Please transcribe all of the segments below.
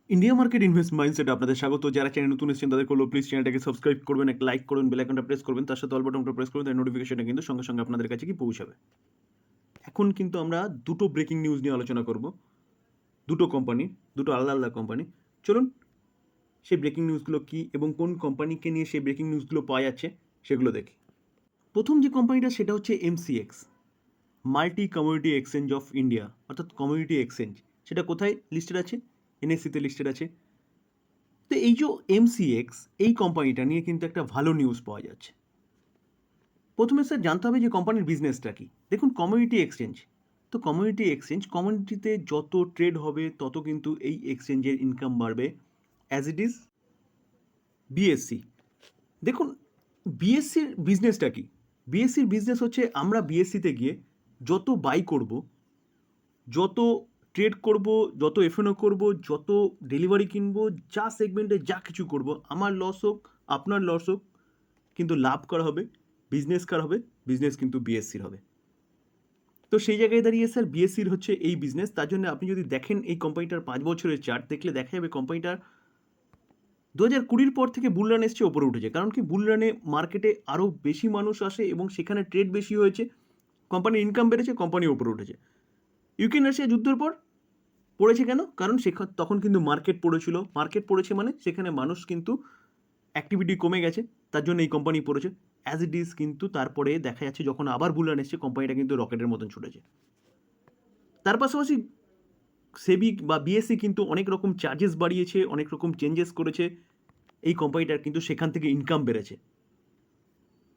India market invest মাইন্ডসেটে আপনাদের স্বাগত। যারা চ্যানেল নতুন এসেছেন তাদের করলো প্লিজ চ্যানেলটাকে সাবস্ক্রাইব করবেন, একটা লাইক করবেন, বেল আইকনটা প্রেস করবেন, তার সাথে অল বাটনটা প্রেস করবেন, তার নোটিফিকেশনটা কিন্তু সঙ্গে সঙ্গে আপনাদের কাছে কি পৌঁছাবে। এখন কিন্তু আমরা দুটো ব্রেকিং নিউজ নিয়ে আলোচনা করব, দুটো কোম্পানি, দুটো আলাদা আলাদা কোম্পানি। চলুন সেই ব্রেকিং নিউজগুলো কী এবং কোন কোম্পানিকে নিয়ে সেই ব্রেকিং নিউজগুলো পাওয়া যাচ্ছে সেগুলো দেখি। প্রথম যে কোম্পানিটা সেটা হচ্ছে MCX, multi community exchange of India, অর্থাৎ কমিউনিটি এক্সচেঞ্জ। সেটা কোথায় লিস্টেড আছে? এনএসসিতে লিস্টেড আছে। তো এই যে এমসিএক্স, এই কোম্পানিটা নিয়ে কিন্তু একটা ভালো নিউজ পাওয়া যাচ্ছে। প্রথমে স্যার জানতে হবে যে কোম্পানির বিজনেসটা কী। দেখুন, কমিউনিটি এক্সচেঞ্জ, তো কমিউনিটি এক্সচেঞ্জ, কমিউনিটিতে যত ট্রেড হবে তত কিন্তু এই এক্সচেঞ্জের ইনকাম বাড়বে, অ্যাজ ইট ইজ বিএসসি। দেখুন, বিএসসির বিজনেসটা কী? বিএসসির বিজনেস হচ্ছে আমরা বিএসসিতে গিয়ে যত বাই করব, যত ট্রেড করব, যত এফএনও করব, যত ডেলিভারি কিনবো, যা সেগমেন্টে যা কিছু করব, আমার লস হোক আপনার লস হোক, কিন্তু লাভ করা হবে, বিজনেস কার হবে? বিজনেস কিন্তু বিএসসির হবে। তো সেই জায়গায় দাঁড়িয়ে স্যার বিএসসির হচ্ছে এই বিজনেস। তার জন্য আপনি যদি দেখেন এই কোম্পানিটার 5 বছরের চার্ট দেখলে দেখা যাবে কোম্পানিটার 2020 পর থেকে বুল রান এসছে, ওপরে উঠেছে। কারণ কি, বুল রানে মার্কেটে আরও বেশি মানুষ আসে এবং সেখানে ট্রেড বেশি হয়েছে, কোম্পানির ইনকাম বেড়েছে, কোম্পানি ওপরে উঠেছে। ইউক্রেন রাশিয়া যুদ্ধের পর পড়েছে কেন? কারণ তখন কিন্তু মার্কেট পড়েছিল। মার্কেট পড়েছে মানে সেখানে মানুষ কিন্তু অ্যাক্টিভিটি কমে গেছে, তার জন্য এই কোম্পানি পড়েছে। অ্যাজ ইট ইজ কিন্তু তারপরে দেখা যাচ্ছে যখন আবার বুল রান এসছে, কোম্পানিটা কিন্তু রকেটের মতন ছুটেছে। তার পাশাপাশি সেবি বা বিএসসি কিন্তু অনেক রকম চার্জেস বাড়িয়েছে, অনেক রকম চেঞ্জেস করেছে, এই কোম্পানিটার কিন্তু সেখান থেকে ইনকাম বেড়েছে।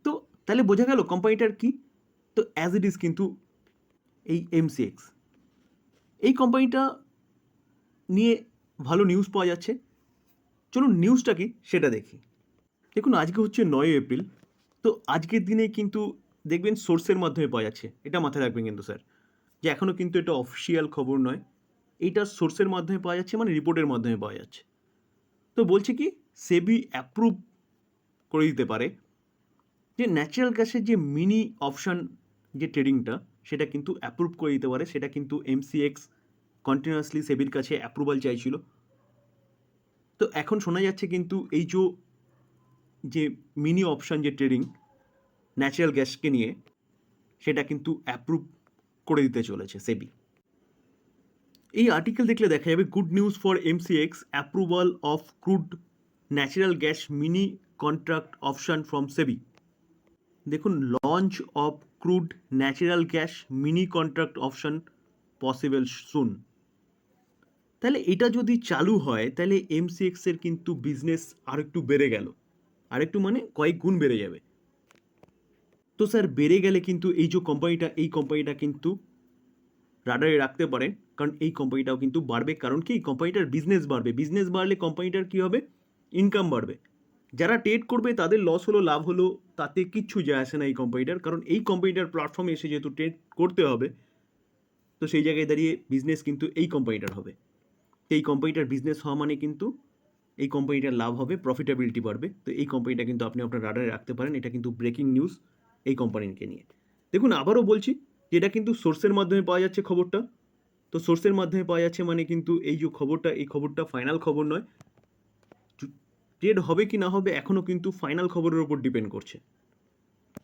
তো তাহলে বোঝা গেল কোম্পানিটার কি। তো অ্যাজ ইট ইজ কিন্তু এই এমসিএক্স, এই কোম্পানিটা নিয়ে ভালো নিউজ পাওয়া যাচ্ছে। চলুন নিউজটা কি সেটা দেখি। দেখুন, আজকে হচ্ছে 9 এপ্রিল। তো আজকের দিনে কিন্তু দেখবেন সোর্সের মাধ্যমে পাওয়া যাচ্ছে, এটা মাথায় রাখবেন কিন্তু স্যার, যে এখনও কিন্তু এটা অফিসিয়াল খবর নয়, এইটা সোর্সের মাধ্যমে পাওয়া যাচ্ছে, মানে রিপোর্টের মাধ্যমে পাওয়া যাচ্ছে। তো বলছে কি, সেবি অ্যাপ্রুভ করে দিতে পারে যে ন্যাচারাল গ্যাসের যে মিনি অপশান যে ট্রেডিংটা, সেটা কিন্তু অ্যাপ্রুভ করে দিতে পারে। সেটা কিন্তু এমসিএক্স কন্টিনিউয়াসলি সেবির কাছে অ্যাপ্রুভাল চাইছিল। তো এখন শোনা যাচ্ছে কিন্তু এই যে মিনি অপশান যে ট্রেডিং ন্যাচারাল গ্যাসকে নিয়ে, সেটা কিন্তু অ্যাপ্রুভ করে দিতে চলেছে সেবি। এই আর্টিকেল দেখলে দেখা যাবে good news for MCX, approval of crude natural gas mini contract option from SEBI. দেখুন, launch of crude natural gas mini contract option possible soon. তাহলে এটা যদি চালু হয় তাহলে এমসিএক্সের কিন্তু বিজনেস আরেকটু বেড়ে গেল, আরেকটু মানে কয়েক গুণ বেড়ে যাবে। তো স্যার বেড়ে গেলে কিন্তু এই যে কোম্পানিটা, এই কোম্পানিটা কিন্তু রাডারে রাখতে পারেন, কারণ এই কোম্পানিটাও কিন্তু বাড়বে। কারণ কি, এই কোম্পানিটার বিজনেস বাড়বে, বিজনেস বাড়লে কোম্পানিটার কী হবে? ইনকাম বাড়বে। যারা ট্রেড করবে তাদের লস হলো লাভ হলো তাতে কিচ্ছু যায় আসে না এই কোম্পানিটার, কারণ এই কোম্পানিটার প্ল্যাটফর্মে এসে যেহেতু ট্রেড করতে হবে, তো সেই জায়গায় দাঁড়িয়ে বিজনেস কিন্তু এই কোম্পানিটার হবে। এই কোম্পানিটার বিজনেস হওয়া মানে কিন্তু এই কোম্পানিটার লাভ হবে, প্রফিটেবিলিটি বাড়বে। তো এই কোম্পানিটা কিন্তু আপনি আপনার রাডারে রাখতে পারেন। এটা কিন্তু ব্রেকিং নিউজ এই কোম্পানিকে নিয়ে। দেখুন, আবারও বলছি যে এটা কিন্তু সোর্সের মাধ্যমে পাওয়া যাচ্ছে খবরটা। তো সোর্সের মাধ্যমে পাওয়া যাচ্ছে মানে কিন্তু এই যে খবরটা, এই খবরটা ফাইনাল খবর নয়। ট্রেড হবে কি না হবে এখনও কিন্তু ফাইনাল খবরের উপর ডিপেন্ড করছে।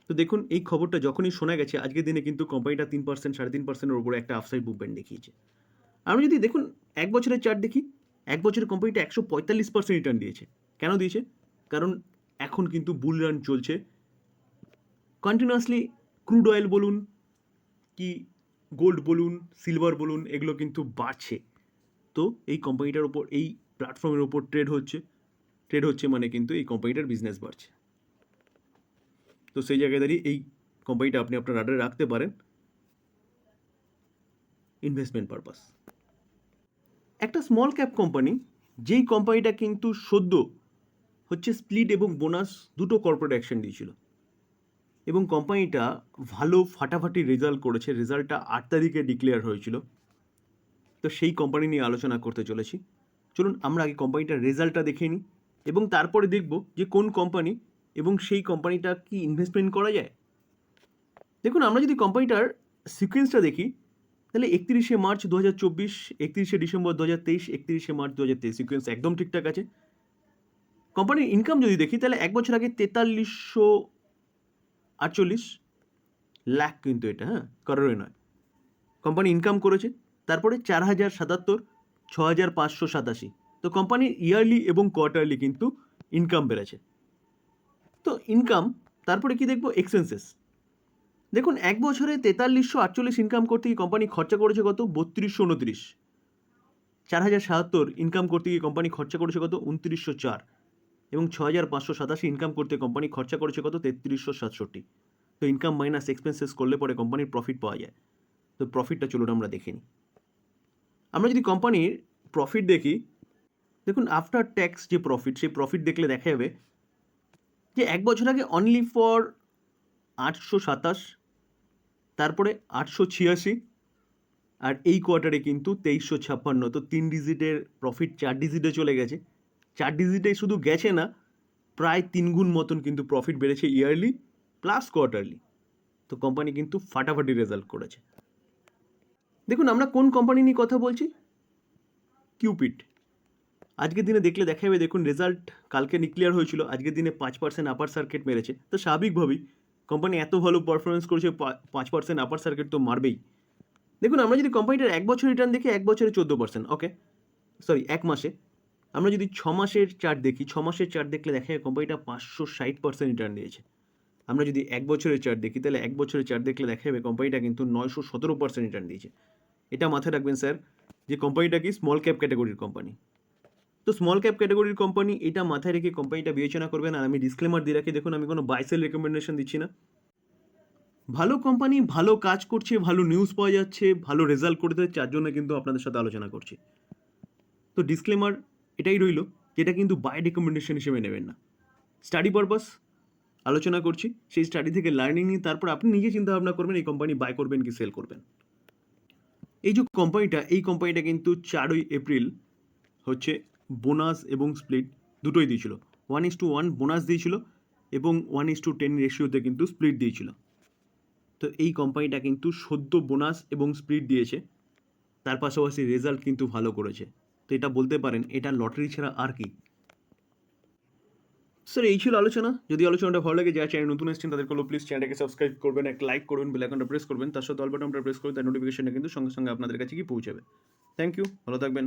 তো দেখুন, এই খবরটা যখনই শোনা গেছে আজকের দিনে কিন্তু কোম্পানিটা 3%, 3.5%-এর উপরে একটা আপসাইড মুভমেন্ট দেখিয়েছে। আমি যদি দেখুন 1 বছরের চার্ট দেখি, 1 বছরের কোম্পানিটা 145% রিটার্ন দিয়েছে। কেন দিয়েছে? কারণ এখন কিন্তু বুল রান চলছে কন্টিনিউয়াসলি। ক্রুড অয়েল বলুন কি গোল্ড বলুন, সিলভার বলুন, এগুলো কিন্তু বাড়ছে। তো এই কোম্পানিটার ওপর, এই প্ল্যাটফর্মের ওপর ট্রেড হচ্ছে মানে কিন্তু এই কোম্পানিটার বিজনেস বাড়ছে। তো সেই জায়গায় দাঁড়িয়ে এই কোম্পানিটা আপনি আপনার রাডারে রাখতে পারেন ইনভেস্টমেন্ট পারপাস। একটা স্মল ক্যাপ কোম্পানি, যেই কোম্পানিটা কিন্তু সদ্য হচ্ছে স্প্লিট এবং বোনাস দুটো কর্পোরেট অ্যাকশন দিয়েছিল এবং কোম্পানিটা ভালো ফাটাফাটি রেজাল্ট করেছে। রেজাল্টটা 8 তারিখে ডিক্লেয়ার হয়েছিল। তো সেই কোম্পানি নিয়ে আলোচনা করতে চলেছি। চলুন আমরা আগে কোম্পানিটার রেজাল্টটা দেখে নিই এবং তারপরে দেখব যে কোন কোম্পানি এবং সেই কোম্পানিটা কি ইনভেস্টমেন্ট করা যায়। দেখুন, আমরা যদি কোম্পানিটার সিকোয়েন্সটা দেখি তাহলে 31শে মার্চ 2024, 31শে ডিসেম্বর 2023, 31শে মার্চ 2023 সিকোয়েন্স একদম ঠিকঠাক আছে। কোম্পানির ইনকাম যদি দেখি তাহলে এক বছর আগে 4348 লাখ, কিন্তু এটা করোড়ে নয়। কোম্পানি ইনকাম করেছে, তারপরে 4077, 6587। তো কোম্পানির ইয়ারলি এবং কোয়ার্টারলি কিন্তু ইনকাম বেড়েছে। তো ইনকাম, তারপরে কি দেখবো? এক্সপেন্সেস। দেখুন, এক বছরে 4348 ইনকাম করতে গিয়ে কোম্পানি খরচা করেছে কত? 3229। 4077 ইনকাম করতে গিয়ে কোম্পানি খরচা করেছে কত? 2904। এবং 6587 ইনকাম করতে কোম্পানি খরচা করেছে কত? 3367। তো ইনকাম মাইনাস এক্সপেন্সেস করলে পরে কোম্পানির প্রফিট পাওয়া যায়। তো প্রফিটটা চলুন আমরা দেখে নিই। আমরা যদি কোম্পানির প্রফিট দেখি, দেখুন আফটার ট্যাক্স যে প্রফিট, সেই প্রফিট দেখলে দেখা যাবে যে এক বছর আগে অনলি ফর 827, তারপরে 886, আর এই কোয়ার্টারে কিন্তু 2356। তো 3 ডিজিটের প্রফিট 4 ডিজিটে চলে গেছে। 4 ডিজিটে শুধু গেছে না, প্রায় 3 গুণ মতন কিন্তু প্রফিট বেড়েছে ইয়ারলি প্লাস কোয়ার্টারলি। তো কোম্পানি কিন্তু ফাটাফাটি রেজাল্ট করেছে। দেখুন, আমরা কোন কোম্পানি নিয়ে কথা বলছি? কিউপিড। আজকের দিনে দেখলে দেখা যাবে, দেখুন রেজাল্ট কালকে ক্লিয়ার হয়েছিল, আজকের দিনে 5% আপার সার্কিট মেরেছে। তো স্বাভাবিকভাবেই কোম্পানি এত ভালো পারফরমেন্স করেছে, 5% আপার সার্কিট তো মারবেই। দেখুন, আমরা যদি কোম্পানিটার এক বছর রিটার্ন দেখি, এক বছরে 14%, ওকে সরি এক মাসে। আমরা যদি 6 মাসের চার্ট দেখি, 6 মাসের চার্ট দেখলে দেখা যায় কোম্পানিটা 560% রিটার্ন দিয়েছে। আমরা যদি এক বছরের চার্ট দেখি, তাহলে এক বছরের চার্ট দেখলে দেখা যাবে কোম্পানিটা কিন্তু 917% রিটার্ন দিয়েছে। এটা মাথায় রাখবেন স্যার, যে কোম্পানিটা কি স্মল ক্যাপ ক্যাটাগরির কোম্পানি। তো স্মল ক্যাপ ক্যাটাগরির কোম্পানি, এটা মাথায় রেখে কোম্পানিটা বিবেচনা করবেন। আর আমি ডিসক্লেমার দিয়ে রাখি, দেখুন আমি কোনো বাই সেল রেকমেন্ডেশন দিচ্ছি না। ভালো কোম্পানি, ভালো কাজ করছে, ভালো নিউজ পাওয়া যাচ্ছে, ভালো রেজাল্ট করতে, যার জন্য কিন্তু আপনাদের সাথে আলোচনা করছি। তো ডিসক্লেমার এটাই রইল, যেটা কিন্তু বাই রেকমেন্ডেশন হিসেবে নেবেন না। স্টাডি পারপাস আলোচনা করছি, সেই স্টাডি থেকে লার্নিং নিয়ে তারপর আপনি নিজে চিন্তা ভাবনা করবেন এই কোম্পানি বাই করবেন কি সেল করবেন। এই যে কোম্পানিটা, এই কোম্পানিটা কিন্তু 4ই এপ্রিল হচ্ছে বোনাস এবং স্প্লিট দুটোই দিয়েছিল। 1:1 বোনাস দিয়েছিল এবং 1:10 রেশিওতে কিন্তু স্প্লিট দিয়েছিল। তো এই কোম্পানিটা কিন্তু সদ্য বোনাস এবং স্প্লিট দিয়েছে, তার পাশাপাশি রেজাল্ট কিন্তু ভালো করেছে। তো এটা বলতে পারেন এটা লটারি ছাড়া আর কি। স্যার এই ছিল আলোচনা। যদি আলোচনাটা ভালো লাগে, যারা চ্যানেল নতুন এসেছেন তাদেরকে প্লিজ চ্যানেলটাকে সাবস্ক্রাইব করবেন, একটা লাইক করবেন, বেল আইকনটা প্রেস করবেন, তার সাথে অল বাটনটা প্রেস করবেন, তার নোটিফিকেশনটা কিন্তু সঙ্গে সঙ্গে আপনাদের কাছে কি পৌঁছাবে। থ্যাংক ইউ, ভালো থাকবেন।